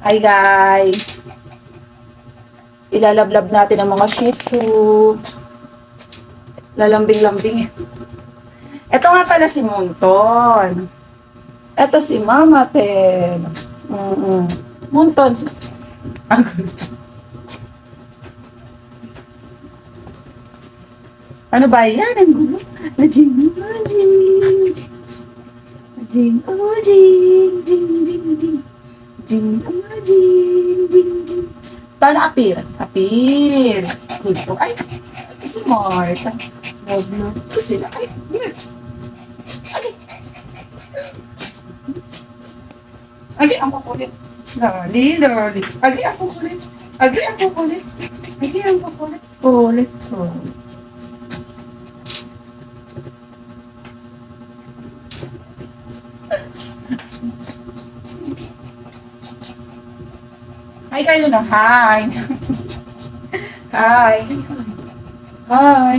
Hi guys! Ilalablab natin ang mga Shih Tzu. Lalambing-lambing. Ito nga pala si Munton. Ito si Mama Ten. Munton. Ang gusto. Ano ba yan? Ang gulo. Ajing, ajing. Ajing, ajing. Jing, jing, jing. Jing, ajing. Jing, jing. Paano appear? Appear. Good po. Ay, smart. Love. So sila. Ay, Agi, ang kukulit. Lali. Agi, ang kukulit. Kulit. So. Hi kayo na. Hi. Hi. Hi.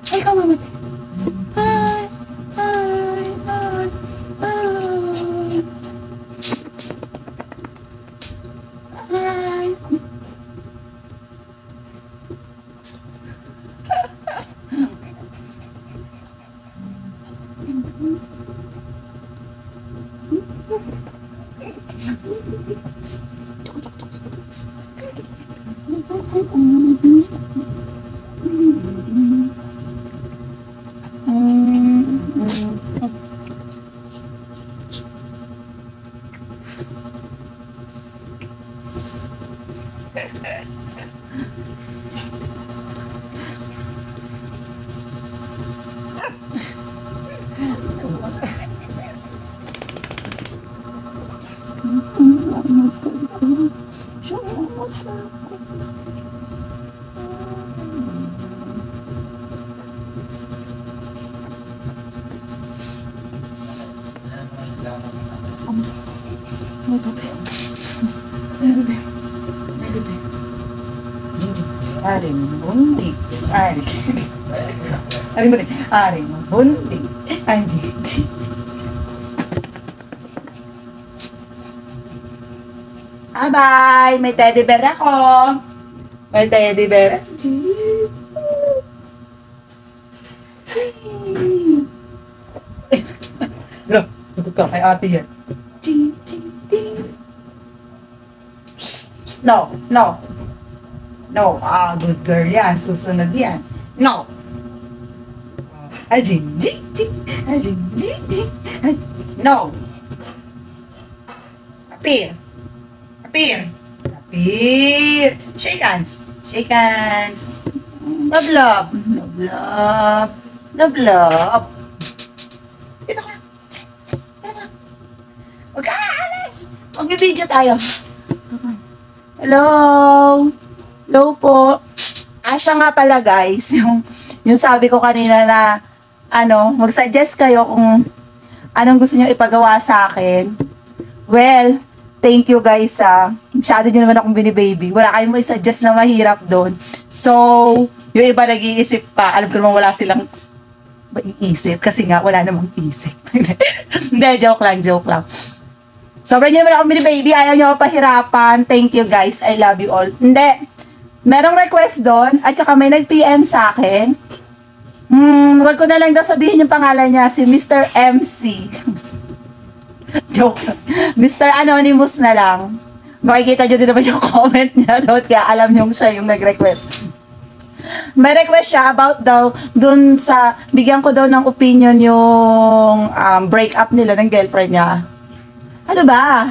Hi ka, Mama. Hi. Aring bundi. Anjing. Bye! May teddy bear ako. May teddy bear. Lo, lutot ka kay ate yan. Ching, ching, ting. No. Good girl yan. Susunod yan. No. Ajing. No. Appear. Shake hands. Love. Dito ka. Huwag ka alas. Mag-video tayo. Hello po. Siya nga pala guys, yung sabi ko kanina na mag-suggest kayo kung anong gusto niyo ipagawa sa akin. Well, thank you guys masyado nyo naman akong binibaby. Wala kayong may suggest na mahirap doon. So, yung iba nag-iisip pa. Alam ko naman wala silang iisip kasi nga wala namang isip. Hindi, joke lang. Sobrang nyo naman akong binibaby. Ayaw nyo ako pahirapan. Thank you guys. I love you all. Hindi. Merong request doon at saka may nag-PM sa akin. Wag ko na lang daw sabihin yung pangalan niya, si Mr. MC. Jokes. Mr. Anonymous na lang. Makikita nyo din naman yung comment niya doon kaya alam nyo siya yung nag-request. May request siya about daw dun sa, bigyan ko daw ng opinion yung breakup nila ng girlfriend niya. Ano ba?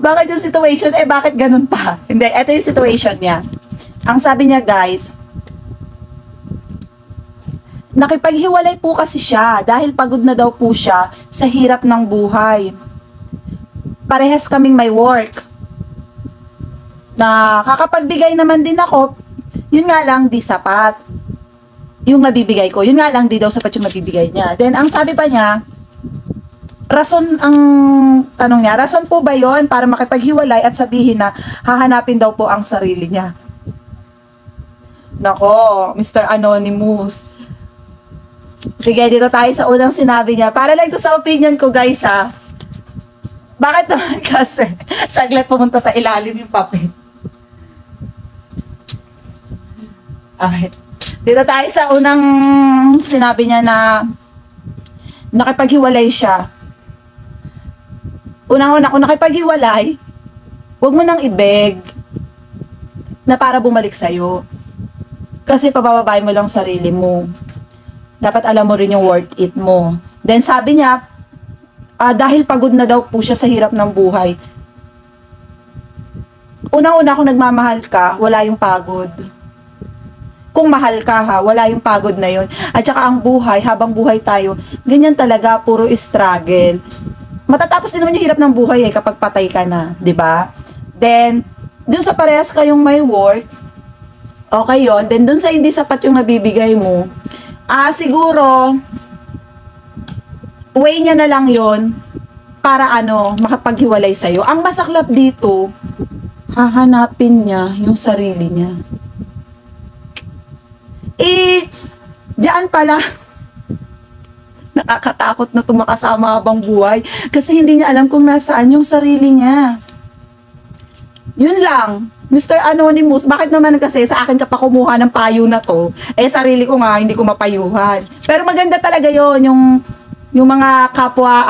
Bakit yung situation? Bakit ganun pa? Hindi, ito yung situation niya. Ang sabi niya guys, nakipaghiwalay po kasi siya dahil pagod na daw po siya sa hirap ng buhay. Parehas kaming may work. Na kakapagbigay naman din ako, yun nga lang di sapat. Yung nabibigay ko, yun nga lang di daw sapat yung nabibigay niya. Then ang sabi pa niya, rason po ba yon para makipaghiwalay at sabihin na hahanapin daw po ang sarili niya? Nako, Mr. Anonymous. Sige, dito tayo sa unang sinabi niya. Para lang to sa opinion ko guys Bakit naman kasi? Saglit pumunta sa ilalim yung papel. Okay. Dito tayo sa unang sinabi niya na nakipaghiwalay siya. Unang-una, kung nakipaghiwalay, huwag mo nang ibeg na para bumalik sa'yo. Kasi pabababay mo lang sarili mo. Dapat alam mo rin yung worth it mo. Then sabi niya, dahil pagod na daw po siya sa hirap ng buhay. Unang-una, kung nagmamahal ka, wala yung pagod. Kung mahal ka ha, wala yung pagod na yun. At saka ang buhay, habang buhay tayo, ganyan talaga, puro struggle. Matatapos din naman yung hirap ng buhay kapag patay ka na, di ba? Then, dun sa parehas kayong may work, okay yon. Then, dun sa hindi sapat yung nabibigay mo, siguro, way niya na lang yon para makapaghiwalay sa'yo. Ang masaklap dito, hahanapin niya yung sarili niya. Diyan pala, nakakatakot na tumakasama habang buhay kasi hindi niya alam kung nasaan yung sarili niya. Yun lang. Mr. Anonymous, bakit naman kasi sa akin ka pa kumuha ng payo na to? Sarili ko nga, hindi ko mapayuhan. Pero maganda talaga yon yung mga kapwa,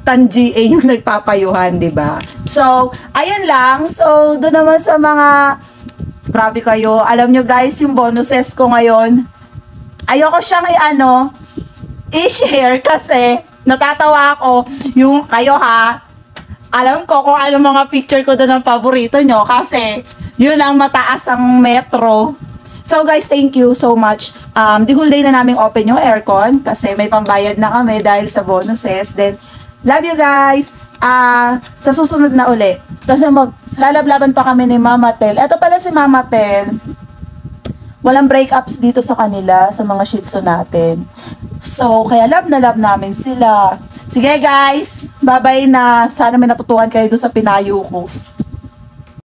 tan-GA yung nagpapayuhan, di ba? So, ayun lang. So, doon naman sa mga grabe kayo. Alam nyo guys, yung bonuses ko ngayon, ayoko siyang i-share kasi natatawa ako yung kayo ha. Alam ko kung ano mga picture ko doon ng paborito nyo kasi yun ang mataas ang metro. So guys, thank you so much. The whole day na namin open yung aircon kasi may pambayad na kami dahil sa bonuses. Then, love you guys. Sa susunod na uli. Kasi maglalablaban pa kami ni Mama Tel. Ito pala si Mama Tel. Walang breakups dito sa kanila, sa mga shih tzu natin. So, kaya love na love namin sila. Sige guys, bye-bye na. Sana may natutuhan kayo doon sa pinayo ko.